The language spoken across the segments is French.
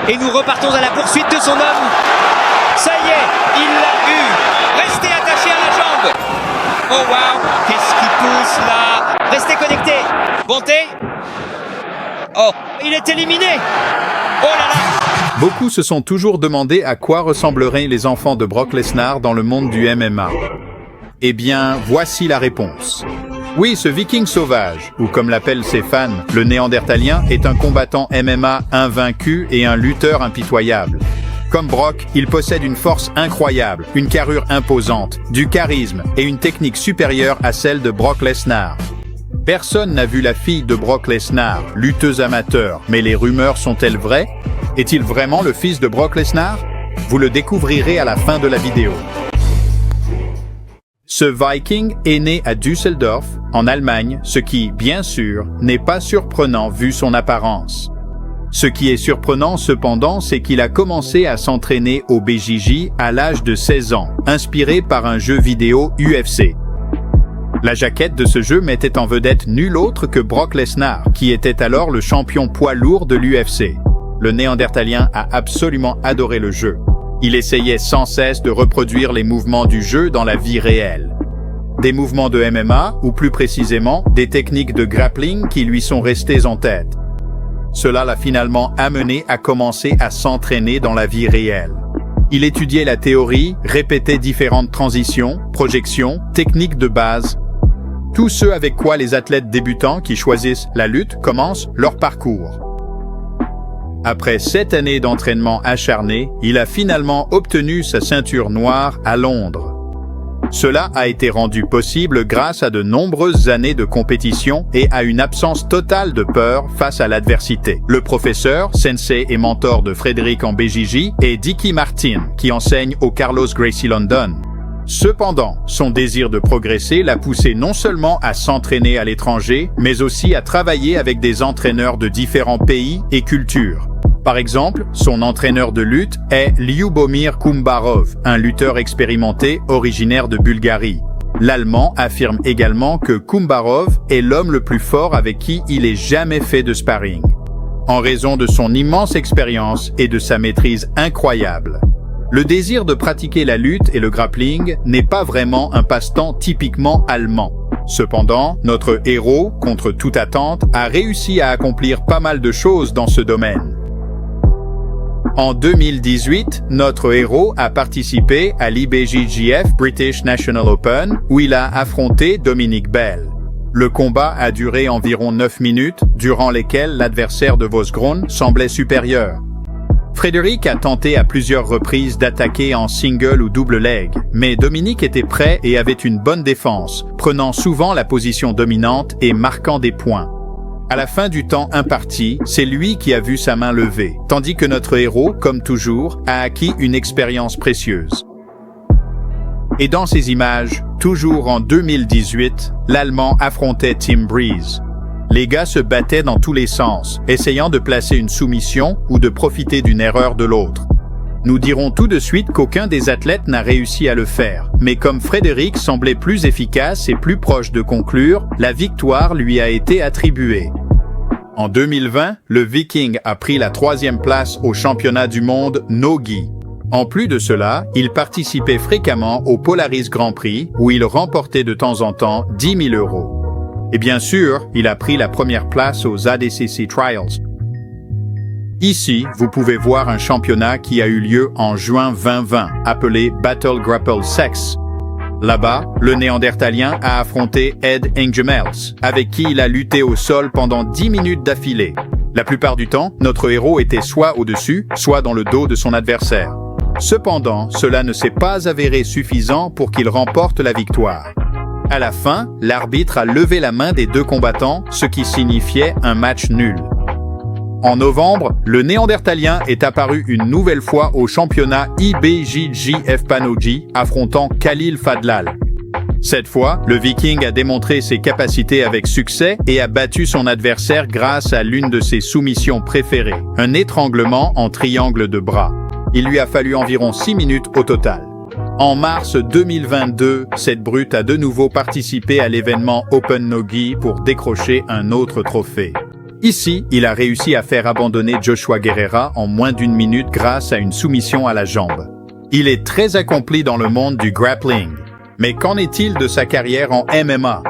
Et nous repartons à la poursuite de son homme. Ça y est, il l'a eu. Restez attaché à la jambe. Oh waouh, qu'est-ce qui pousse là? Restez connectés. Bonté. Oh, il est éliminé. Oh là là. Beaucoup se sont toujours demandé à quoi ressembleraient les enfants de Brock Lesnar dans le monde du MMA. Eh bien, voici la réponse. Oui, ce viking sauvage, ou comme l'appellent ses fans, le néandertalien, est un combattant MMA invaincu et un lutteur impitoyable. Comme Brock, il possède une force incroyable, une carrure imposante, du charisme et une technique supérieure à celle de Brock Lesnar. Personne n'a vu la fille de Brock Lesnar, lutteuse amateur, mais les rumeurs sont-elles vraies? Est-il vraiment le fils de Brock Lesnar? Vous le découvrirez à la fin de la vidéo. Ce Viking est né à Düsseldorf, en Allemagne, ce qui, bien sûr, n'est pas surprenant vu son apparence. Ce qui est surprenant cependant, c'est qu'il a commencé à s'entraîner au BJJ à l'âge de 16 ans, inspiré par un jeu vidéo UFC. La jaquette de ce jeu mettait en vedette nul autre que Brock Lesnar, qui était alors le champion poids lourd de l'UFC. Le néandertalien a absolument adoré le jeu. Il essayait sans cesse de reproduire les mouvements du jeu dans la vie réelle. Des mouvements de MMA, ou plus précisément, des techniques de grappling qui lui sont restées en tête. Cela l'a finalement amené à commencer à s'entraîner dans la vie réelle. Il étudiait la théorie, répétait différentes transitions, projections, techniques de base. Tout ce avec quoi les athlètes débutants qui choisissent la lutte commencent leur parcours. Après 7 années d'entraînement acharné, il a finalement obtenu sa ceinture noire à Londres. Cela a été rendu possible grâce à de nombreuses années de compétition et à une absence totale de peur face à l'adversité. Le professeur, sensei et mentor de Frédéric en BJJ est Dicky Martin, qui enseigne au Carlos Gracie London. Cependant, son désir de progresser l'a poussé non seulement à s'entraîner à l'étranger, mais aussi à travailler avec des entraîneurs de différents pays et cultures. Par exemple, son entraîneur de lutte est Lyubomir Kumbarov, un lutteur expérimenté originaire de Bulgarie. L'Allemand affirme également que Kumbarov est l'homme le plus fort avec qui il ait jamais fait de sparring, en raison de son immense expérience et de sa maîtrise incroyable. Le désir de pratiquer la lutte et le grappling n'est pas vraiment un passe-temps typiquement allemand. Cependant, notre héros, contre toute attente, a réussi à accomplir pas mal de choses dans ce domaine. En 2018, notre héros a participé à l'IBJJF British National Open, où il a affronté Dominic Bell. Le combat a duré environ 9 minutes, durant lesquelles l'adversaire de Vosgrund semblait supérieur. Frédéric a tenté à plusieurs reprises d'attaquer en single ou double leg, mais Dominic était prêt et avait une bonne défense, prenant souvent la position dominante et marquant des points. À la fin du temps imparti, c'est lui qui a vu sa main levée, tandis que notre héros, comme toujours, a acquis une expérience précieuse. Et dans ces images, toujours en 2018, l'Allemand affrontait Tim Breeze. Les gars se battaient dans tous les sens, essayant de placer une soumission ou de profiter d'une erreur de l'autre. Nous dirons tout de suite qu'aucun des athlètes n'a réussi à le faire, mais comme Frédéric semblait plus efficace et plus proche de conclure, la victoire lui a été attribuée. En 2020, le Viking a pris la 3e place au championnat du monde No-Gi. En plus de cela, il participait fréquemment au Polaris Grand Prix, où il remportait de temps en temps 10 000 €. Et bien sûr, il a pris la 1re place aux ADCC Trials. Ici, vous pouvez voir un championnat qui a eu lieu en juin 2020, appelé Battle Grapple Sex. Là-bas, le néandertalien a affronté Ed Ingemels, avec qui il a lutté au sol pendant 10 minutes d'affilée. La plupart du temps, notre héros était soit au-dessus, soit dans le dos de son adversaire. Cependant, cela ne s'est pas avéré suffisant pour qu'il remporte la victoire. À la fin, l'arbitre a levé la main des deux combattants, ce qui signifiait un match nul. En novembre, le néandertalien est apparu une nouvelle fois au championnat IBJJF Panogi, affrontant Khalil Fadlal. Cette fois, le Viking a démontré ses capacités avec succès et a battu son adversaire grâce à l'une de ses soumissions préférées, un étranglement en triangle de bras. Il lui a fallu environ 6 minutes au total. En mars 2022, cette brute a de nouveau participé à l'événement Open No-Gi pour décrocher un autre trophée. Ici, il a réussi à faire abandonner Joshua Guerrera en moins d'1 minute grâce à une soumission à la jambe. Il est très accompli dans le monde du grappling. Mais qu'en est-il de sa carrière en MMA?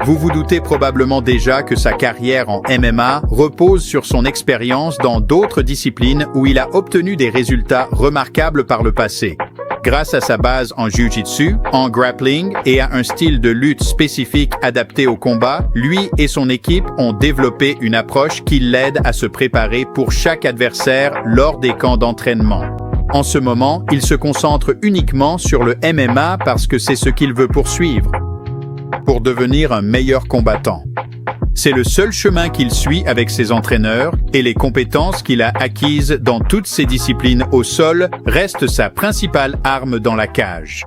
Vous vous doutez probablement déjà que sa carrière en MMA repose sur son expérience dans d'autres disciplines où il a obtenu des résultats remarquables par le passé. Grâce à sa base en jiu-jitsu, en grappling et à un style de lutte spécifique adapté au combat, lui et son équipe ont développé une approche qui l'aide à se préparer pour chaque adversaire lors des camps d'entraînement. En ce moment, il se concentre uniquement sur le MMA parce que c'est ce qu'il veut poursuivre, pour devenir un meilleur combattant. C'est le seul chemin qu'il suit avec ses entraîneurs et les compétences qu'il a acquises dans toutes ses disciplines au sol restent sa principale arme dans la cage.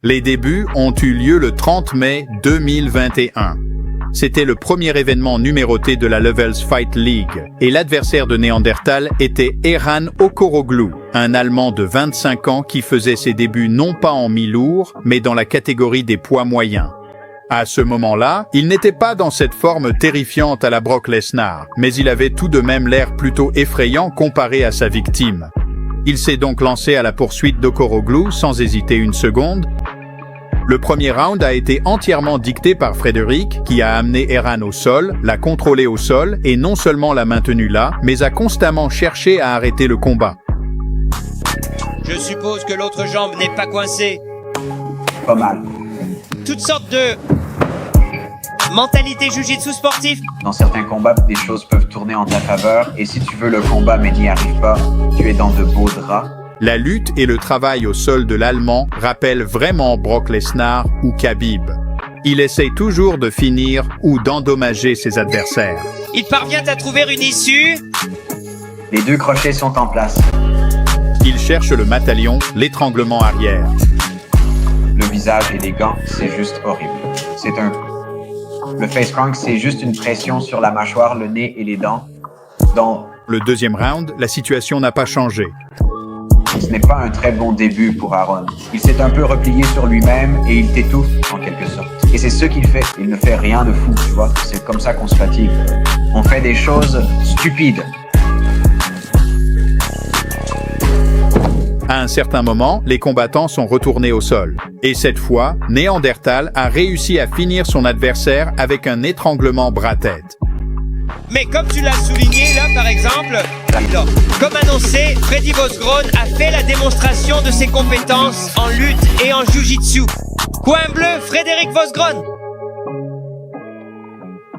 Les débuts ont eu lieu le 30 mai 2021. C'était le premier événement numéroté de la Levels Fight League et l'adversaire de Néandertal était Erhan Okoroglu, un Allemand de 25 ans qui faisait ses débuts non pas en mi-lourd, mais dans la catégorie des poids moyens. À ce moment-là, il n'était pas dans cette forme terrifiante à la Brock Lesnar, mais il avait tout de même l'air plutôt effrayant comparé à sa victime. Il s'est donc lancé à la poursuite d'Okoroglu sans hésiter une seconde. Le premier round a été entièrement dicté par Frédéric, qui a amené Erhan au sol, l'a contrôlé au sol et non seulement l'a maintenu là, mais a constamment cherché à arrêter le combat. Je suppose que l'autre jambe n'est pas coincée. Pas mal. Toutes sortes de mentalité jiu-jitsu sportif. Dans certains combats, des choses peuvent tourner en ta faveur et si tu veux le combat mais n'y arrives pas, tu es dans de beaux draps. La lutte et le travail au sol de l'Allemand rappellent vraiment Brock Lesnar ou Khabib. Il essaie toujours de finir ou d'endommager ses adversaires. Il parvient à trouver une issue. Les deux crochets sont en place. Il cherche le matalion, l'étranglement arrière. Le visage et les gants, c'est juste horrible. Le face crank, c'est juste une pression sur la mâchoire, le nez et les dents. Dans le deuxième round, la situation n'a pas changé. Ce n'est pas un très bon début pour Aaron. Il s'est un peu replié sur lui-même et il t'étouffe en quelque sorte. Et c'est ce qu'il fait. Il ne fait rien de fou, tu vois. C'est comme ça qu'on se fatigue. On fait des choses stupides. À un certain moment, les combattants sont retournés au sol. Et cette fois, Néandertal a réussi à finir son adversaire avec un étranglement bras-tête. Mais comme tu l'as souligné là par exemple, comme annoncé, Freddy Vosgrón a fait la démonstration de ses compétences en lutte et en jiu-jitsu. Coin bleu, Frédéric Vosgrón.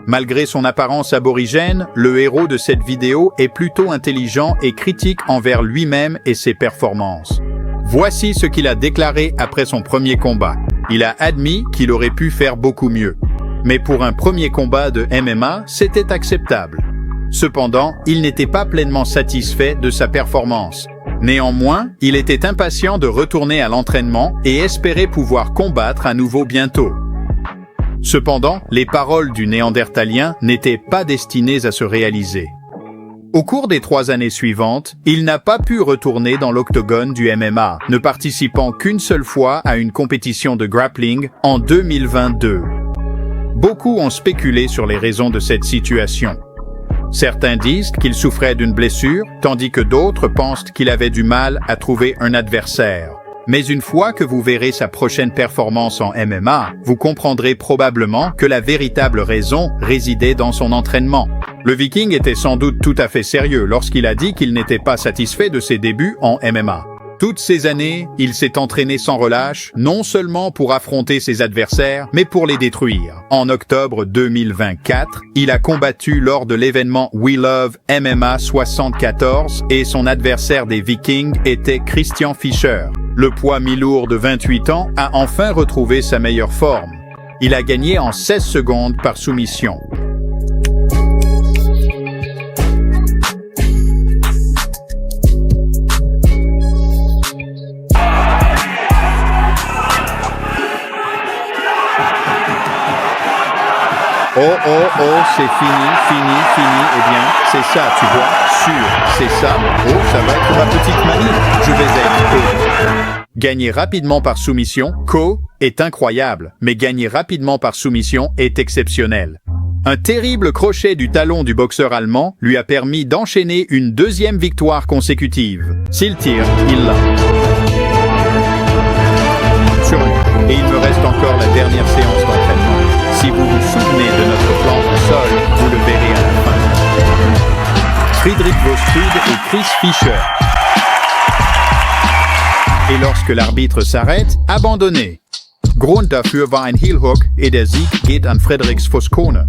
Malgré son apparence aborigène, le héros de cette vidéo est plutôt intelligent et critique envers lui-même et ses performances. Voici ce qu'il a déclaré après son premier combat. Il a admis qu'il aurait pu faire beaucoup mieux. Mais pour un premier combat de MMA, c'était acceptable. Cependant, il n'était pas pleinement satisfait de sa performance. Néanmoins, il était impatient de retourner à l'entraînement et espérait pouvoir combattre à nouveau bientôt. Cependant, les paroles du Néandertalien n'étaient pas destinées à se réaliser. Au cours des 3 années suivantes, il n'a pas pu retourner dans l'octogone du MMA, ne participant qu'une seule fois à une compétition de grappling en 2022. Beaucoup ont spéculé sur les raisons de cette situation. Certains disent qu'il souffrait d'une blessure, tandis que d'autres pensent qu'il avait du mal à trouver un adversaire. Mais une fois que vous verrez sa prochaine performance en MMA, vous comprendrez probablement que la véritable raison résidait dans son entraînement. Le Viking était sans doute tout à fait sérieux lorsqu'il a dit qu'il n'était pas satisfait de ses débuts en MMA. Toutes ces années, il s'est entraîné sans relâche, non seulement pour affronter ses adversaires, mais pour les détruire. En octobre 2024, il a combattu lors de l'événement We Love MMA 74 et son adversaire des Vikings était Christian Fischer. Le poids mi-lourd de 28 ans a enfin retrouvé sa meilleure forme. Il a gagné en 16 secondes par soumission. Oh, c'est fini. Eh bien, c'est ça, tu vois, sûr, c'est ça. Oh, ça va être ma petite manie. Je vais être Ko. Gagner rapidement par soumission, Ko, est incroyable, mais gagner rapidement par soumission est exceptionnel. Un terrible crochet du talon du boxeur allemand lui a permis d'enchaîner une deuxième victoire consécutive. S'il tire, il l'a. Sur lui. Et il me reste encore la dernière séance d'entraînement. Si vous vous souvenez de notre plan au sol, vous le verrez à la fin. Friedrich Vosgrud et Chris Fischer. Et lorsque l'arbitre s'arrête, abandonnez. Grund dafür war ein Heel-Hook et der Sieg geht an Fredericks Vosgrud.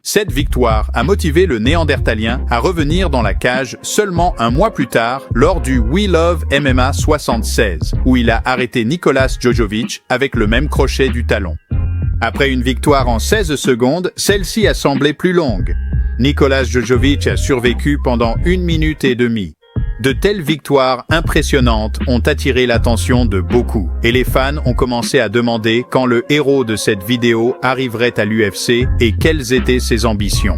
Cette victoire a motivé le Néandertalien à revenir dans la cage seulement un mois plus tard lors du We Love MMA 76, où il a arrêté Nicolas Djokovic avec le même crochet du talon. Après une victoire en 16 secondes, celle-ci a semblé plus longue. Nicolas Djokovic a survécu pendant 1 minute et demie. De telles victoires impressionnantes ont attiré l'attention de beaucoup, et les fans ont commencé à demander quand le héros de cette vidéo arriverait à l'UFC et quelles étaient ses ambitions.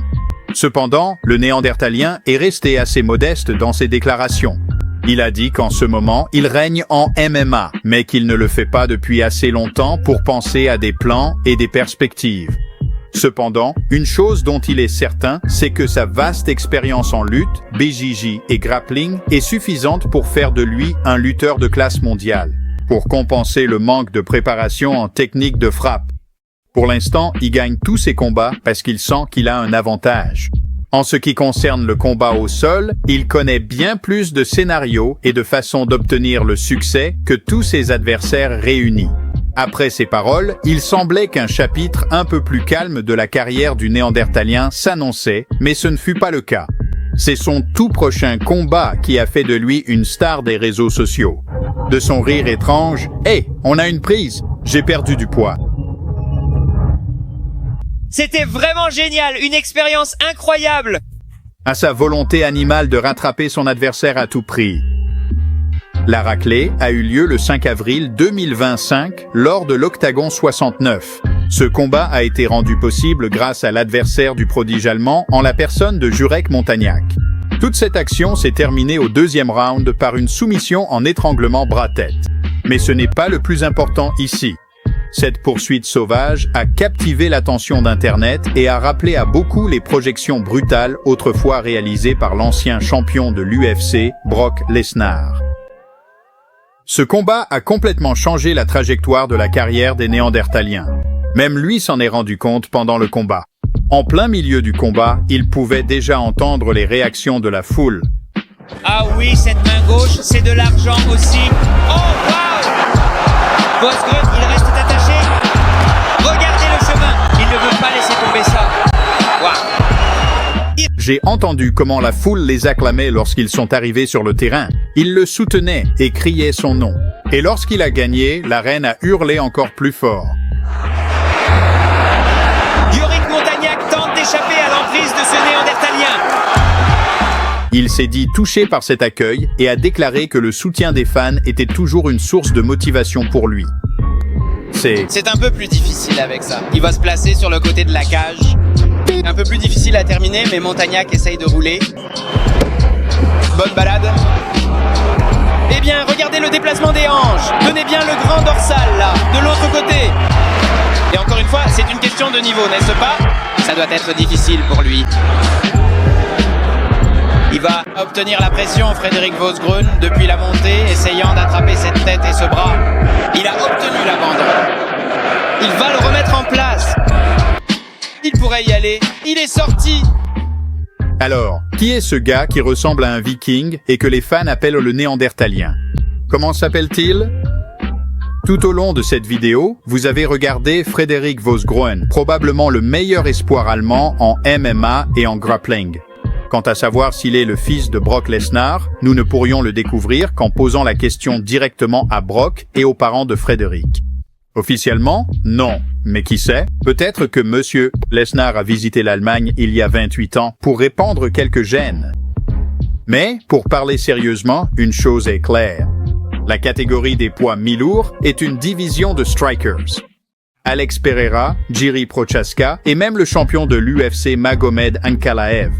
Cependant, le Néandertalien est resté assez modeste dans ses déclarations. Il a dit qu'en ce moment, il règne en MMA, mais qu'il ne le fait pas depuis assez longtemps pour penser à des plans et des perspectives. Cependant, une chose dont il est certain, c'est que sa vaste expérience en lutte, BJJ et grappling est suffisante pour faire de lui un lutteur de classe mondiale, pour compenser le manque de préparation en technique de frappe. Pour l'instant, il gagne tous ses combats parce qu'il sent qu'il a un avantage. En ce qui concerne le combat au sol, il connaît bien plus de scénarios et de façons d'obtenir le succès que tous ses adversaires réunis. Après ces paroles, il semblait qu'un chapitre un peu plus calme de la carrière du Néandertalien s'annonçait, mais ce ne fut pas le cas. C'est son tout prochain combat qui a fait de lui une star des réseaux sociaux. De son rire étrange, « Hey, on a une prise, j'ai perdu du poids ». C'était vraiment génial, une expérience incroyable. À sa volonté animale de rattraper son adversaire à tout prix. La raclée a eu lieu le 5 avril 2025 lors de l'Octagon 69. Ce combat a été rendu possible grâce à l'adversaire du prodige allemand en la personne de Jurek Montagnac. Toute cette action s'est terminée au deuxième round par une soumission en étranglement bras-tête. Mais ce n'est pas le plus important ici. Cette poursuite sauvage a captivé l'attention d'Internet et a rappelé à beaucoup les projections brutales autrefois réalisées par l'ancien champion de l'UFC, Brock Lesnar. Ce combat a complètement changé la trajectoire de la carrière des Néandertaliens. Même lui s'en est rendu compte pendant le combat. En plein milieu du combat, il pouvait déjà entendre les réactions de la foule. Ah oui, cette main gauche, c'est de l'argent aussi. Oh, waouh! Vosgrud, il reste attaché. Regardez le chemin. Il ne veut pas laisser tomber ça. Waouh! J'ai entendu comment la foule les acclamait lorsqu'ils sont arrivés sur le terrain. Ils le soutenaient et criaient son nom. Et lorsqu'il a gagné, l'arène a hurlé encore plus fort. Jurek Montagnac tente d'échapper à l'emprise de ce Néandertalien. Il s'est dit touché par cet accueil et a déclaré que le soutien des fans était toujours une source de motivation pour lui. C'est un peu plus difficile avec ça. Il va se placer sur le côté de la cage. Un peu plus difficile à terminer, mais Montagnac essaye de rouler. Bonne balade. Eh bien, regardez le déplacement des hanches. Tenez bien le grand dorsal, là, de l'autre côté. Et encore une fois, c'est une question de niveau, n'est-ce pas? Ça doit être difficile pour lui. Il va obtenir la pression, Frédéric Vosgrud, depuis la montée, essayant d'attraper cette tête et ce bras. Il a obtenu la banderole. Il va le remettre en place. Il pourrait y aller. Il est sorti. Alors, qui est ce gars qui ressemble à un viking et que les fans appellent le Néandertalien? Comment s'appelle-t-il? Tout au long de cette vidéo, vous avez regardé Frédéric Vosgrud, probablement le meilleur espoir allemand en MMA et en grappling. Quant à savoir s'il est le fils de Brock Lesnar, nous ne pourrions le découvrir qu'en posant la question directement à Brock et aux parents de Frédéric. Officiellement, non. Mais qui sait? Peut-être que Monsieur Lesnar a visité l'Allemagne il y a 28 ans pour répandre quelques gènes. Mais, pour parler sérieusement, une chose est claire. La catégorie des poids mi-lourds est une division de strikers. Alex Pereira, Jiri Prochazka et même le champion de l'UFC Magomed Ankalaev.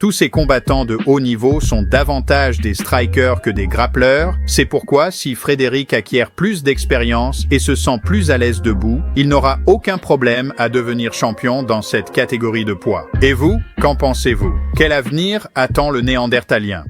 Tous ces combattants de haut niveau sont davantage des strikers que des grappleurs. C'est pourquoi, si Frédéric acquiert plus d'expérience et se sent plus à l'aise debout, il n'aura aucun problème à devenir champion dans cette catégorie de poids. Et vous, qu'en pensez-vous? Quel avenir attend le Néandertalien?